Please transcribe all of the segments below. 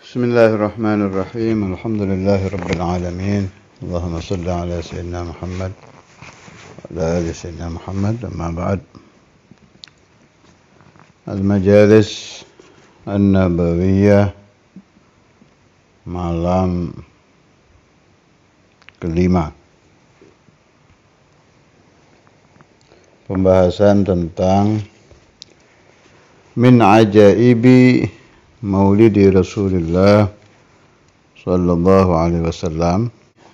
Bismillahirrahmanirrahim. Alhamdulillahirabbil alamin. Allahumma shalli ala sayyidina Muhammad wa ala ali sayyidina Muhammad. Amma ba'd. Al-Majalis An-Nabawiyah malam kelima. Pembahasan tentang min ajaibi Maulidi Rasulullah Sallallahu Alaihi Wasallam,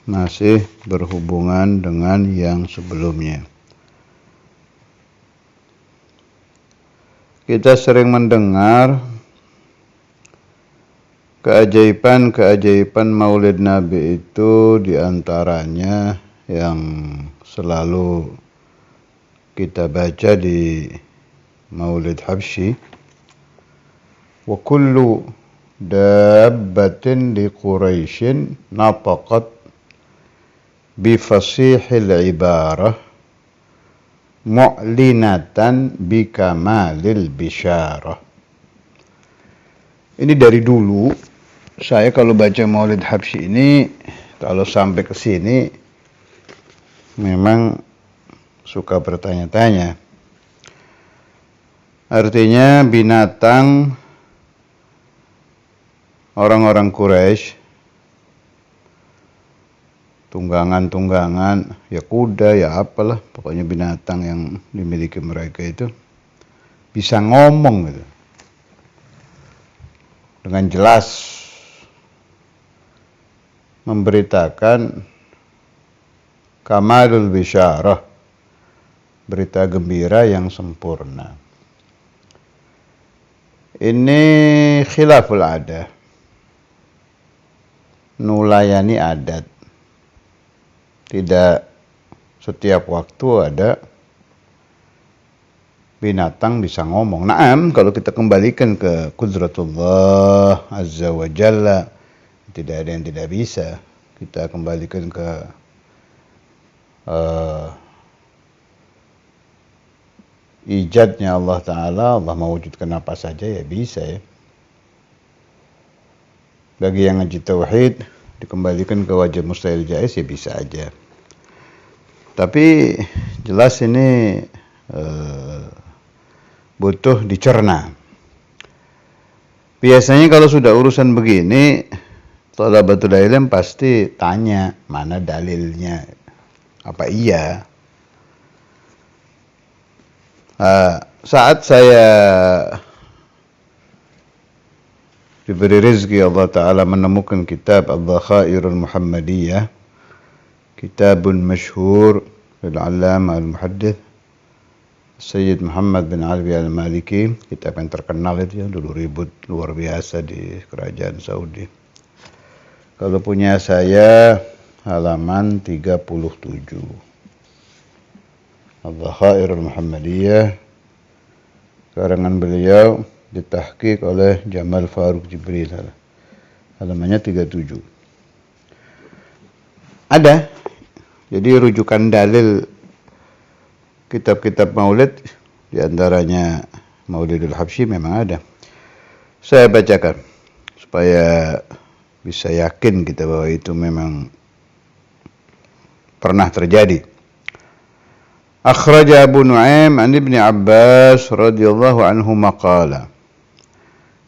masih berhubungan dengan yang sebelumnya. Kita sering mendengar keajaiban Maulid Nabi itu, diantaranya yang selalu kita baca di Maulid Habsyi. Wa kullu dabbatin li Quraisyin nataqat bi fasihil ibarah mu'linatan bi kamalil bisyarah. Ini dari dulu saya kalau baca Maulid Habsyi ini, kalau sampai ke sini memang suka bertanya-tanya. Artinya binatang orang-orang Quraisy, tunggangan-tunggangan, ya kuda, ya apalah, pokoknya binatang yang dimiliki mereka itu bisa ngomong gitu, dengan jelas memberitakan kamalul bisyarah, berita gembira yang sempurna. Ini khilaful adah, nulayani adat. Tidak setiap waktu ada binatang bisa ngomong. Naam, kalau kita kembalikan ke Qudratullah Azza wa Jalla, tidak ada yang tidak bisa. Kita kembalikan ke ijadnya Allah Ta'ala, Allah mewujudkan apa saja ya bisa ya. Bagi yang ngaji tauhid, dikembalikan ke wajib mustahil jaiz ya bisa aja. Tapi jelas ini butuh dicerna. Biasanya kalau sudah urusan begini, thalabatul ilm pasti tanya, mana dalilnya? Apa iya? Saat saya diberi rezeki Allah Ta'ala menemukan kitab Al-Dhakhairul Muhammadiyah, kitabun masyhur lil-allama al-muhaddith Sayyid Muhammad bin Ali al-Maliki, kitab yang terkenal itu ya, dulu ribut luar biasa di kerajaan Saudi. Kalau punya saya halaman 37. Al-Dhakhairul Muhammadiyah, karangan beliau, ditahqiq oleh Jamal Faruq Jibril, halamannya 37. Ada, jadi rujukan dalil kitab-kitab maulid, diantaranya Maulidul Habsyi memang ada. Saya bacakan supaya bisa yakin kita bahwa itu memang pernah terjadi. Akhraj Abu Nu'aim an Ibni Abbas radhiyallahu anhu maqala,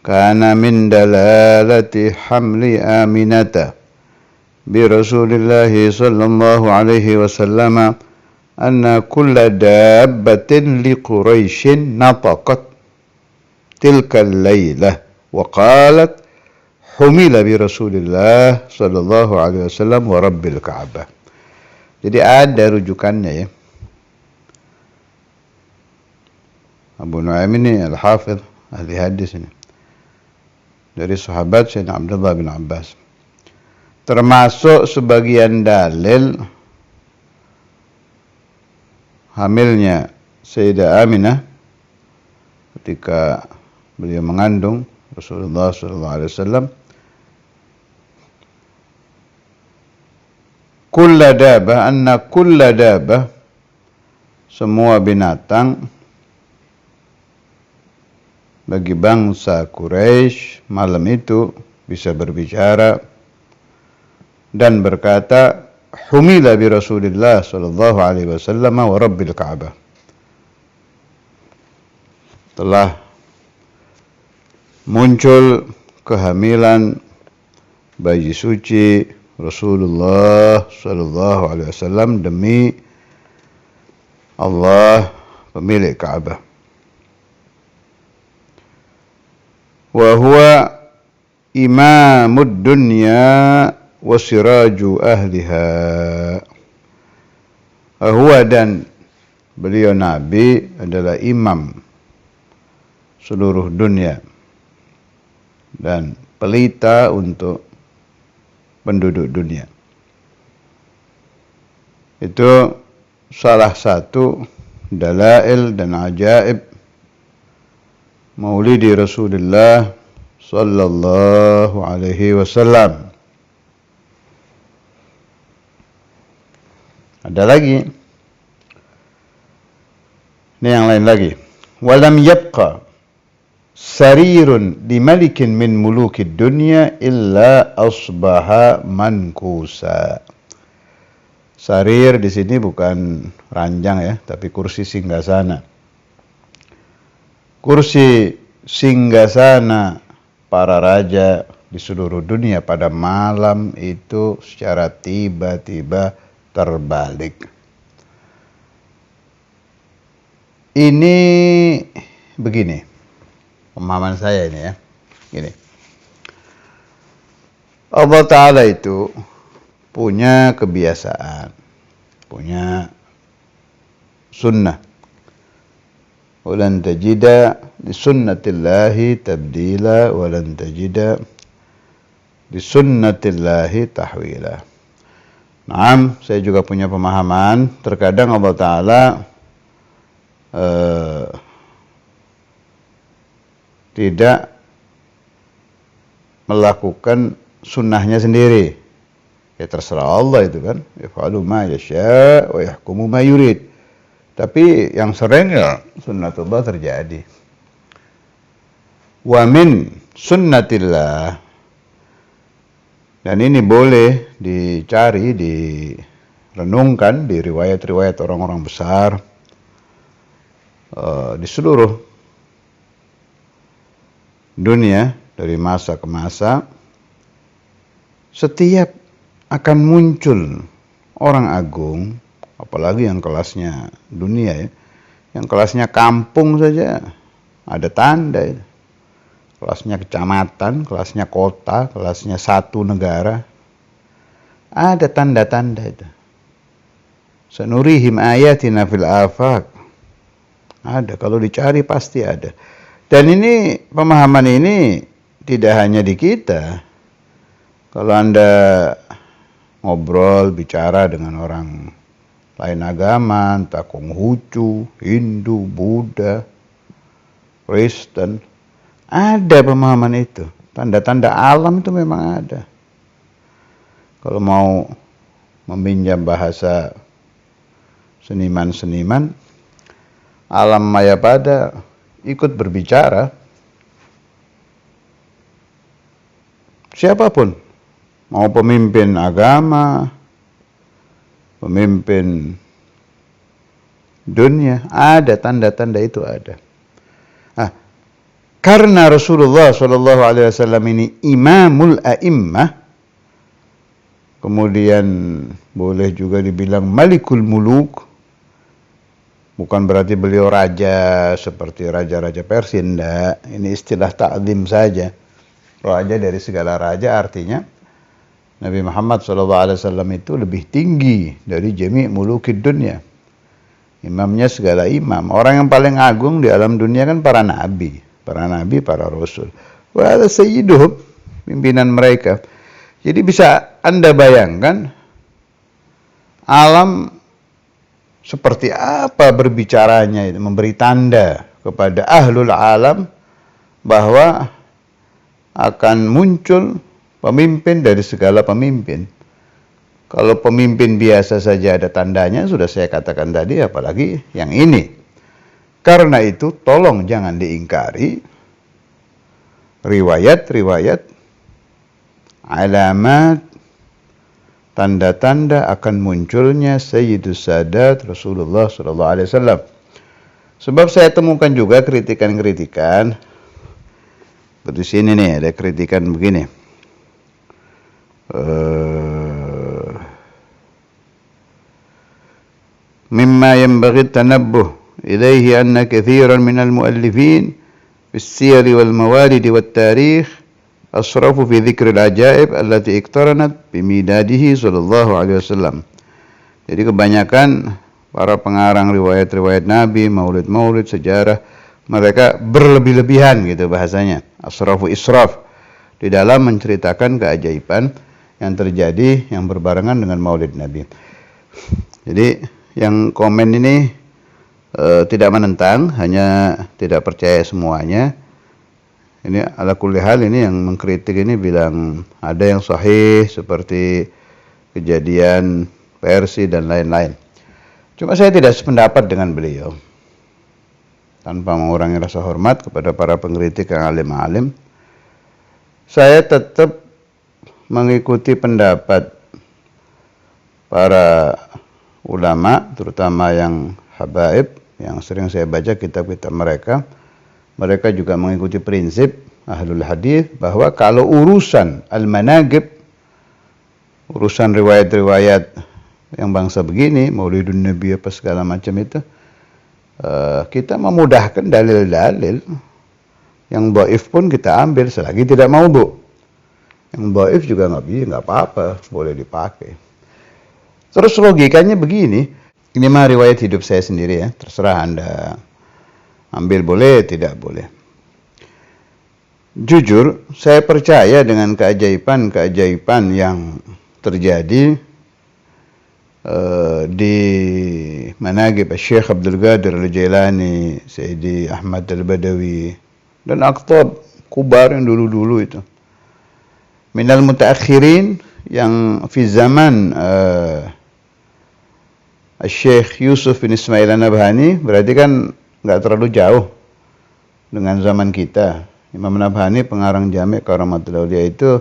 kana min dalalati hamli Aminata bi Rasulillah sallallahu alaihi wasallam anna kulla dabbatin li Quraisyin nataqat tilka al-lailah wa qalat humila bi Rasulillah sallallahu alaihi wasallam wa rabbil Ka'bah. Jadi ada rujukannya ya. Abu Nu'aim ini al-Hafidh, ahli hadis ini, dari sahabat Sayyidina Abdullah bin Abbas. Termasuk sebagian dalil hamilnya Sayyidah Aminah ketika beliau mengandung Rasulullah SAW. Kulla dabah, anna kulla dabah, semua binatang bagi bangsa Quraisy malam itu bisa berbicara dan berkata, humila bi Rasulillah sallallahu alaihi wasallam wa rabbil Ka'bah. Telah muncul kehamilan bayi suci Rasulullah sallallahu alaihi wasallam demi Allah pemilik Ka'bah. Wa huwa imamud dunya wa siraju ahliha. Huwa, dan beliau Nabi adalah imam seluruh dunia dan pelita untuk penduduk dunia. Itu salah satu dalail dan ajaib Maulidi Rasulullah sallallahu alaihi wasallam. Ada lagi. Ini yang lain lagi. Walam yabqa sarirun di malikin min mulukid dunya illa asbaha mankusa. Sarir di sini bukan ranjang ya, tapi kursi singgasana. Kursi singgasana para raja di seluruh dunia pada malam itu secara tiba-tiba terbalik. Ini begini, pemahaman saya ini ya. Gini. Allah Ta'ala itu punya kebiasaan, punya sunnah. Walan tajida li sunnatillahi tabdila walan tajida li sunnatillahi tahwila. Naam, saya juga punya pemahaman. Terkadang Allah Ta'ala tidak melakukan sunnahnya sendiri. Ya terserah Allah itu kan. Yaf'alu ma yasha' wa yahkumu ma yurid. Tapi yang sering ya sunnatullah terjadi. Wa min sunnatillah. Dan ini boleh dicari, direnungkan di riwayat-riwayat orang-orang besar di seluruh dunia dari masa ke masa. Setiap akan muncul orang agung, apalagi yang kelasnya dunia ya, yang kelasnya kampung saja ada tanda itu. Kelasnya kecamatan, kelasnya kota, kelasnya satu negara, ada tanda-tanda itu. Sanurihim ayatina fil afaq. Ada, kalau dicari pasti ada. Dan ini, pemahaman ini tidak hanya di kita. Kalau Anda ngobrol, bicara dengan orang lain agama, entah Konghucu, Hindu, Buddha, Kristen, ada pemahaman itu. Tanda-tanda alam itu memang ada. Kalau mau meminjam bahasa seniman-seniman, alam mayapada ikut berbicara. Siapapun, mau pemimpin agama, pemimpin dunia, ada tanda-tanda itu ada. Karena Rasulullah SAW ini imamul a'immah, kemudian boleh juga dibilang malikul muluk, bukan berarti beliau raja seperti raja-raja Persia, enggak. Ini istilah ta'zim saja. Raja dari segala raja, artinya Nabi Muhammad SAW itu lebih tinggi dari jami' mulukid dunia. Imamnya segala imam. Orang yang paling agung di alam dunia kan para nabi, para rasul. Wa hadza sayyiduhum, pimpinan mereka. Jadi bisa Anda bayangkan alam seperti apa berbicaranya itu, memberi tanda kepada ahlul alam bahwa akan muncul pemimpin dari segala pemimpin. Kalau pemimpin biasa saja ada tandanya, sudah saya katakan tadi, apalagi yang ini. Karena itu tolong jangan diingkari riwayat-riwayat alamat, tanda-tanda akan munculnya Sayyidus Sadat Rasulullah sallallahu alaihi wasallam. Sebab saya temukan juga kritikan-kritikan seperti sini nih, ada kritikan begini. Mimma yanbaghi tanabbuh ilaihi anna katsiran minal muallifin fi as-siyar wal mawalid wat tarikh asrafu fi dzikr al-ajaib allati iqtaranat bi midadihi sallallahu alaihi wasallam. Jadi kebanyakan para pengarang riwayat-riwayat Nabi, maulid-maulid, sejarah, mereka berlebih-lebihan gitu bahasanya. Asrafu israf di dalam menceritakan keajaiban yang terjadi yang berbarengan dengan maulid Nabi. Jadi yang komen ini tidak menentang, hanya tidak percaya semuanya. Ini ala kulli hal, ini yang mengkritik ini bilang ada yang sahih seperti kejadian Persi dan lain-lain. Cuma saya tidak sependapat dengan beliau. Tanpa mengurangi rasa hormat kepada para pengkritik yang alim-alim, saya tetap mengikuti pendapat para ulama, terutama yang habaib, yang sering saya baca kitab-kitab mereka. Mereka juga mengikuti prinsip ahlul hadis bahwa kalau urusan al-manaqib, urusan riwayat-riwayat yang bangsa begini, maulidun nabi apa segala macam itu, kita memudahkan dalil-dalil. Yang dhaif pun kita ambil selagi tidak maudhu. Yang dhaif juga nggak apa-apa, boleh dipakai. Terus logikanya begini, ini mah riwayat hidup saya sendiri ya, terserah Anda ambil boleh, tidak boleh. Jujur, saya percaya dengan keajaiban-keajaiban yang terjadi di manaqib Syekh Abdul Qadir Al-Jailani, Sayyidi Ahmad Al-Badawi, dan aqtab kubar yang dulu-dulu itu. Minal mutaakhirin yang fi zaman Syekh Yusuf bin Ismail An-Nabhani, berarti kan nggak terlalu jauh dengan zaman kita. Imam Nabhani pengarang Jami' Karamatul Auliya itu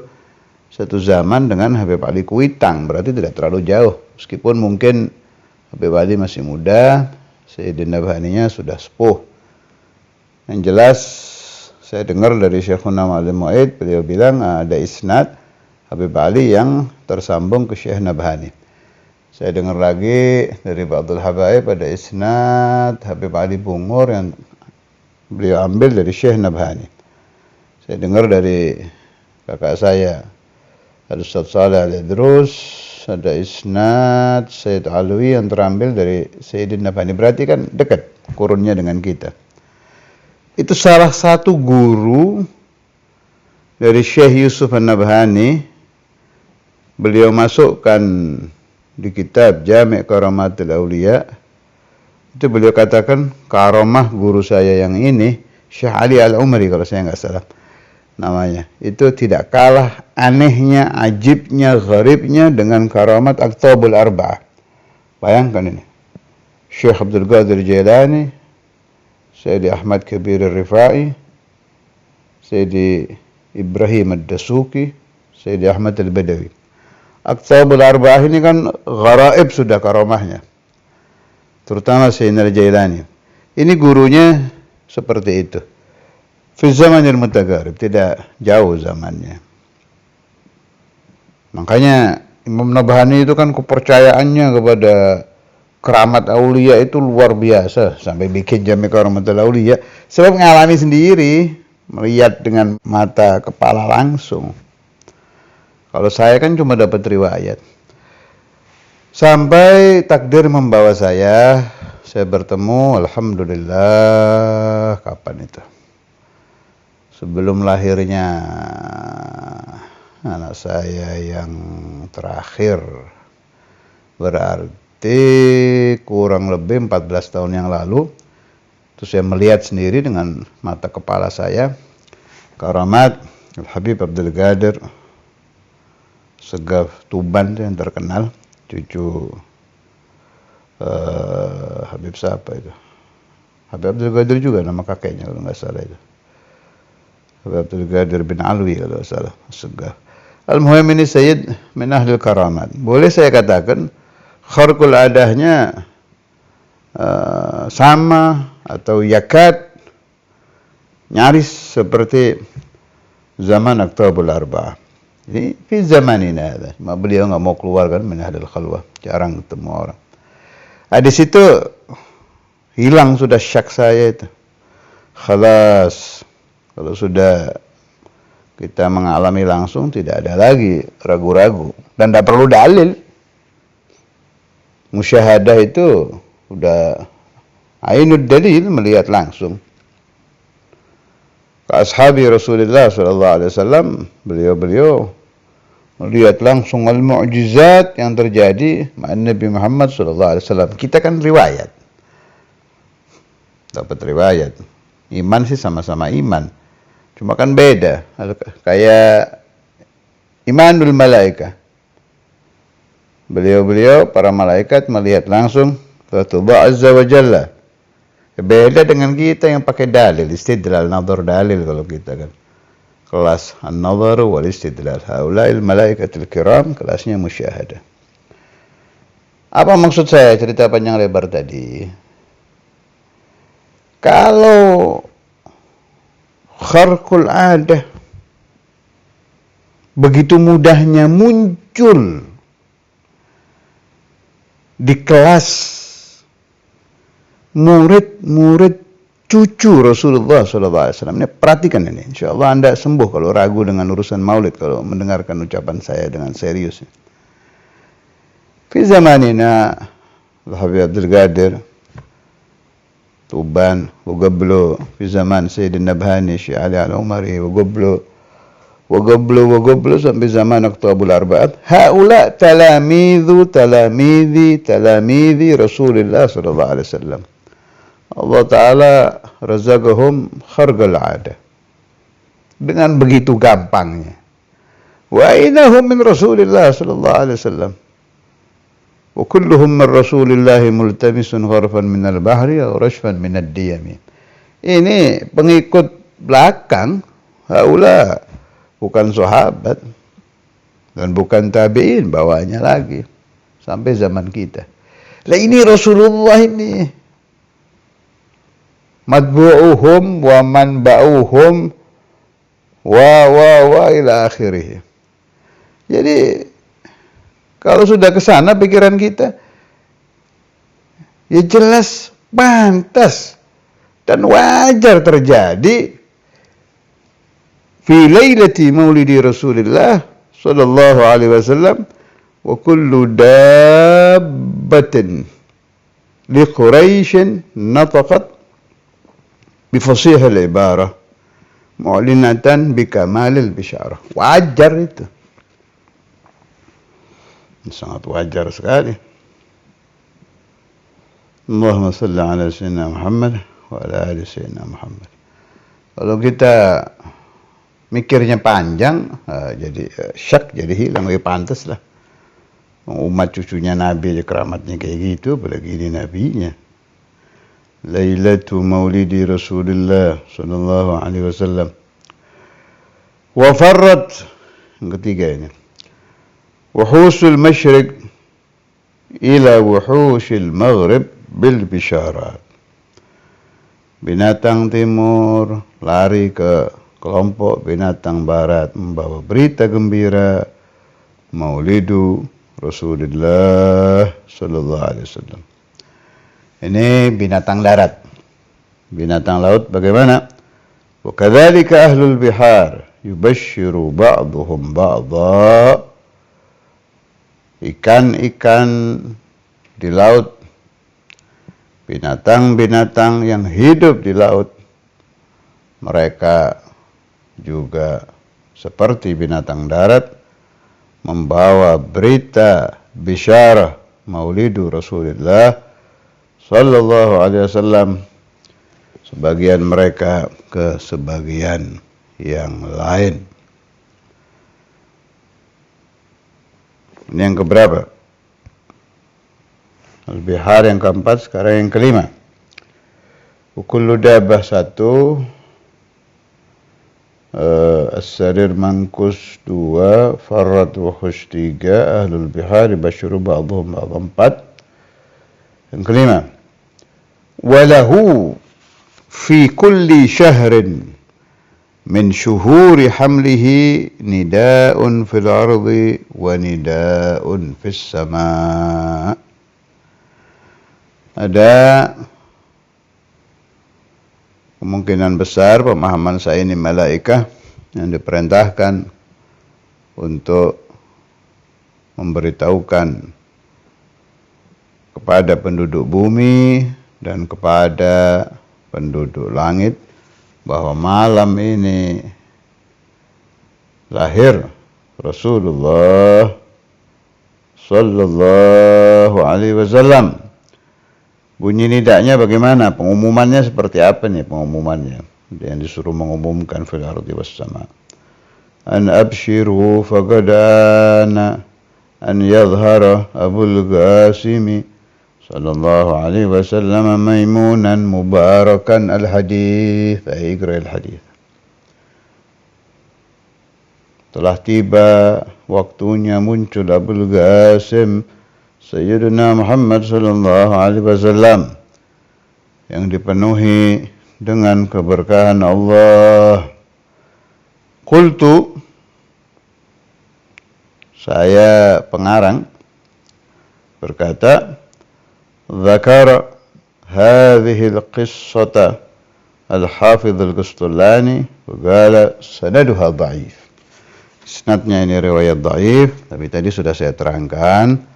satu zaman dengan Habib Ali Kuitang, berarti tidak terlalu jauh. Meskipun mungkin Habib Ali masih muda, Sayyidina Nabhaninya sudah sepuh. Yang jelas saya dengar dari Syekhuna Ma'alim Mu'aid, beliau bilang ada isnad Habib Ali yang tersambung ke Syekh Nabhani. Saya dengar lagi dari Ba'dul Habaib ada isnad Habib Ali Bungur yang beliau ambil dari Syekh Nabhani. Saya dengar dari kakak saya Al-Ustaz Saleh Al-Idrus, ada isnad Sayyid Alwi yang terambil dari Sayyidina Nabhani. Berarti kan dekat kurunnya dengan kita. Itu salah satu guru dari Syekh Yusuf An-Nabhani. Beliau masukkan di kitab Jami' Karamatul Auliya. Itu beliau katakan karamah guru saya yang ini, Syekh Ali Al-Umari kalau saya nggak salah namanya, itu tidak kalah anehnya, ajibnya, gharibnya dengan karamat Aqtabul Arba'ah. Bayangkan ini, Syekh Abdul Qadir Jailani, Sayyidi Ahmad Kabir Al-Rifai, Sayyidi Ibrahim Ad-Dasuki, Sayyidi Ahmad Al-Badawi. Aqtabul Arba'ah ini kan gharaib sudah karamahnya, terutama Sayyidina Al-Jailani. Ini gurunya seperti itu. Fi zamanil mutagarib, tidak jauh zamannya. Makanya Imam Nabhani itu kan kepercayaannya kepada keramat aulia itu luar biasa, sampai bikin Jami' Karamatul Auliya. Sebab mengalami sendiri, melihat dengan mata kepala langsung. Kalau saya kan cuma dapat riwayat. Sampai takdir membawa saya bertemu, alhamdulillah, kapan itu? Sebelum lahirnya anak saya yang terakhir, berarti kurang lebih 14 tahun yang lalu. Terus saya melihat sendiri dengan mata kepala saya karamat Al-Habib Abdul Qadir Segaf Tuban yang terkenal, cucu Habib siapa itu? Habib Abdul Qadir juga nama kakeknya kalau nggak salah itu. Habib Abdul Qadir bin Alwi kalau nggak salah, Segaf. Al-Muhim ini Sayyid min ahlil karamat. Boleh saya katakan kharqul adahnya sama atau yakad nyaris seperti zaman Aktabul Arba'ah. Jadi di zaman ini ada. Beliau nggak mau keluar kan min ahlil khalwah, jarang ketemu orang. Di situ hilang sudah syak saya itu. Khalas. Kalau sudah kita mengalami langsung tidak ada lagi ragu-ragu dan tidak perlu dalil. Musyahadah itu udah ainud dalil, melihat langsung. Ashabi Rasulullah sallallahu alaihi wasallam, beliau melihat langsung al-mu'jizat yang terjadi dengan Nabi Muhammad sallallahu alaihi wasallam. Kita kan riwayat. Dapat riwayat. Iman sih sama-sama iman. Cuma kan beda, kayak imanul malaika. Beliau para malaikat melihat langsung Allah Azza wa Jalla. Beda dengan kita yang pakai dalil, istidlal, nadhar, dalil kalau kita kan. Kelas an-nadhar wal istidlal. Haula'il malaikatul kiram, kelasnya musyahadah. Apa maksud saya cerita panjang lebar tadi? Kalau kharqul adah begitu mudahnya muncul di kelas murid-murid cucu Rasulullah SAW. Ini perhatikan ini, insya Allah Anda sembuh kalau ragu dengan urusan maulid, kalau mendengarkan ucapan saya dengan serius. Fi zamanina Al-Habib Abdul Qadir Tuban, وقبله في زمان سيد النبهاني Syekh Ali Al-Umari, وقبله sampai zaman Aktabul Arba'ah. Haula talamidhi Rasulullah sallallahu alaihi wasallam. Allah Ta'ala razaqahum kharqal 'adah. Dengan begitu gampangnya. Wa ainahum min Rasulillah sallallahu alaihi wasallam. وكلهم من رسول الله ملتمس غرفا من البحر أو رشفا من الديم. Ini pengikut belakang, haula bukan sahabat dan bukan tabi'in, bawahnya lagi sampai zaman kita. Lah ini Rasulullah ini matbu'uhum wa manba'uhum wa ila akhirih. Jadi kalau sudah ke sana pikiran kita, ya jelas pantas dan wajar terjadi fi lailati maulidi Rasulullah sallallahu alaihi wasallam wa kullu dabbatin li Quraisy nataqat bi fasihil ibarah mu'linatan bi kamalil bisyarah. Wajar itu. Sangat wajar sekali. Allahumma salli ala sayyidina Muhammad wa ala ali sayyidina Muhammad. Kalau kita mikirnya panjang, jadi syak, jadi hilang, lebih pantas lah. Umat cucunya Nabi aja keramatnya kayak gitu, apalagi ini nabinya. Lailatu maulidi Rasulullah sallallahu alaihi wasallam. Wa farrat, yang ketiga ini. Wuhusul masyriq ila wuhusil maghrib bil bisyarat. Binatang timur lari ke kelompok binatang barat membawa berita gembira maulidu Rasulullah sallallahu alaihi wasallam. Ini binatang darat. Binatang laut bagaimana? Wa kadzalika ahlul bihar yubashshiru ba'dhum ba'dha. Ikan-ikan di laut, binatang-binatang yang hidup di laut, mereka juga seperti binatang darat membawa berita bisyarah maulidu Rasulullah sallallahu alaihi wasallam, sebagian mereka ke sebagian yang lain. Ini yang keberapa? Al-Bihar yang keempat, sekarang yang kelima. Kullu dabbah satu, As-Sarir Mankus 2, Farad Wuhush 3, Ahlul Bihari Basyuru Ba'dhum Ba'dhum 4. Yang kelima, walahu fi kulli syahrin min syuhuri hamlihi nida'un fil ardi wa nida'un fis sama'. Ada kemungkinan besar pemahaman saya ini malaikah yang diperintahkan untuk memberitahukan kepada penduduk bumi dan kepada penduduk langit bahwa malam ini lahir Rasulullah sallallahu alaihi wasallam. Bunyi nidaknya bagaimana? Pengumumannya seperti apa nih pengumumannya? Yang disuruh mengumumkan fil ardi was sama. An abshiru faqad ana an yadhhara Abul Qasim sallallahu alaihi wasallam maimunan mubarakan al-hadith. Iqra al-hadith. Telah tiba waktunya muncul Abul Qasim Sayyidina Muhammad sallallahu alaihi wasallam yang dipenuhi dengan keberkahan Allah. Qultu, saya pengarang berkata, Zakar hadhihi al-qissata al-Hafidh al-Qustulani wa qala sanaduha dha'if. Isnadnya ini riwayat dhaif, tapi tadi sudah saya terangkan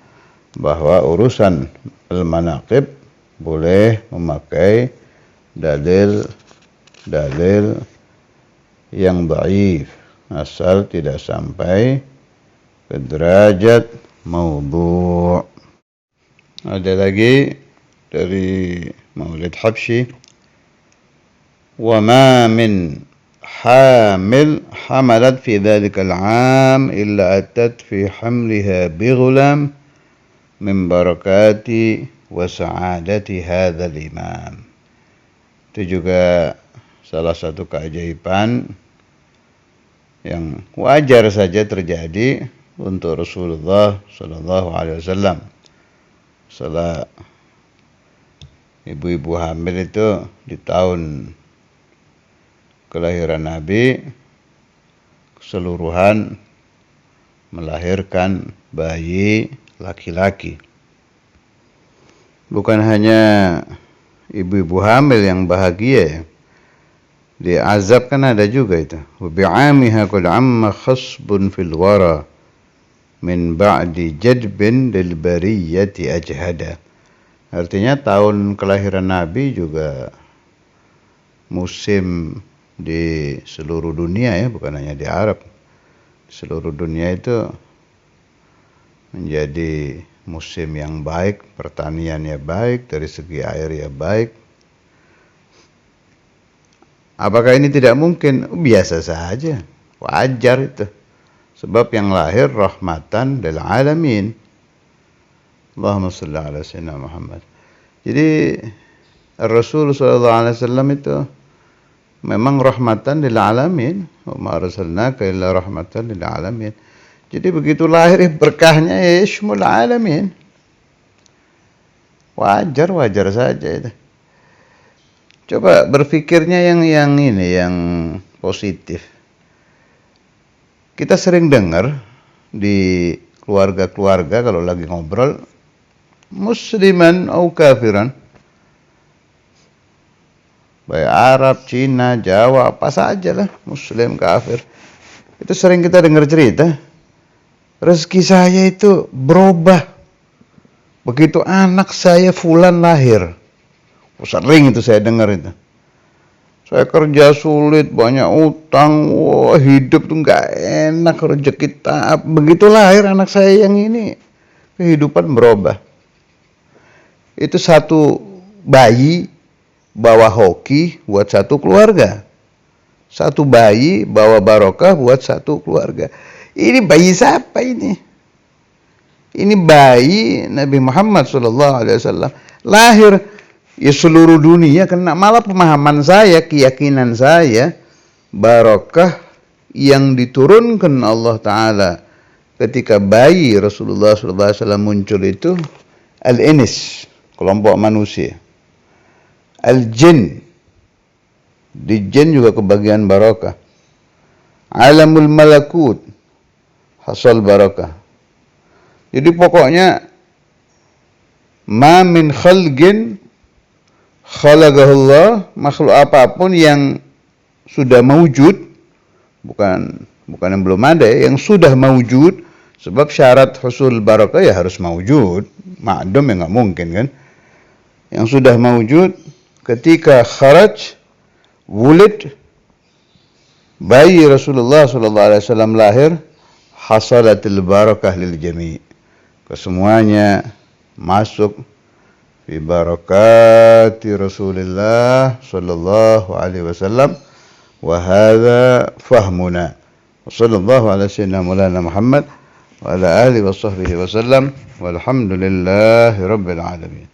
bahwa urusan al-manaqib boleh memakai dalil yang dhaif asal tidak sampai ke derajat maudhu'. Ada lagi dari Maulid Habsyi, wa ma min hamil hamalat fi dhalikal 'am illa atat fi hamliha bighulam min barakati wa sa'adati hadzal imam. Itu juga salah satu keajaiban yang wajar saja terjadi untuk Rasulullah sallallahu alaihi wasallam. Setelah ibu-ibu hamil itu di tahun kelahiran Nabi keseluruhan melahirkan bayi laki-laki. Bukan hanya ibu-ibu hamil yang bahagia ya. Di azab kan ada juga itu. Wa bi'amiha qad amma khasbun fil wara min ba'di jadbin lil bariyati ajhada. Artinya tahun kelahiran Nabi juga musim di seluruh dunia ya, bukan hanya di Arab. Di seluruh dunia itu menjadi musim yang baik, pertaniannya baik, dari segi air ya baik. Apakah ini tidak mungkin? Biasa saja, wajar itu. Sebab yang lahir rahmatan lil alamin. Allahumma shalli ala sayyidina Muhammad. Jadi Rasul sallallahu alaihi wasallam itu memang rahmatan lil alamin. Wa ma arsalnaka illa rahmatan lil alamin. Jadi begitu lahir berkahnya ya syumul alamin. Wajar saja itu. Coba berpikirnya yang ini, yang positif. Kita sering dengar di keluarga-keluarga kalau lagi ngobrol, musliman atau kafiran, baik Arab, Cina, Jawa, apa saja lah, muslim, kafir. Itu sering kita dengar cerita, rezeki saya itu berubah begitu anak saya fulan lahir. Sering itu saya dengar itu. Saya kerja sulit, banyak utang, wah hidup tuh nggak enak, rezeki tak. Begitu lahir anak saya yang ini, kehidupan berubah. Itu satu bayi bawa hoki buat satu keluarga. Satu bayi bawa barokah buat satu keluarga. Ini bayi siapa ini? Ini bayi Nabi Muhammad SAW lahir. Ya seluruh dunia kena, malah pemahaman saya, keyakinan saya, barokah yang diturunkan Allah Ta'ala ketika bayi Rasulullah SAW muncul itu al-inis, kelompok manusia. Al-jin, di jin juga kebagian barakah. Alamul malakut, hasal barakah. Jadi pokoknya ma min khalqin khalaqahullah, makhluk apapun yang sudah mawujud, bukan yang belum ada, yang sudah mawujud, sebab syarat husul barakah ya harus mawujud, ma'dum ya nggak mungkin kan. Yang sudah mawujud ketika kharaj wulid, bayi Rasulullah SAW lahir, hasalatil barakah lil jami', kesemuanya masuk fi barakati Rasulullah sallallahu alaihi wasallam, wa hadza fahmuna. Sallallahu ala sayyidina Maulana Muhammad wa ala alihi wa sahbihi wasallam, walhamdulillahi rabbil alamin.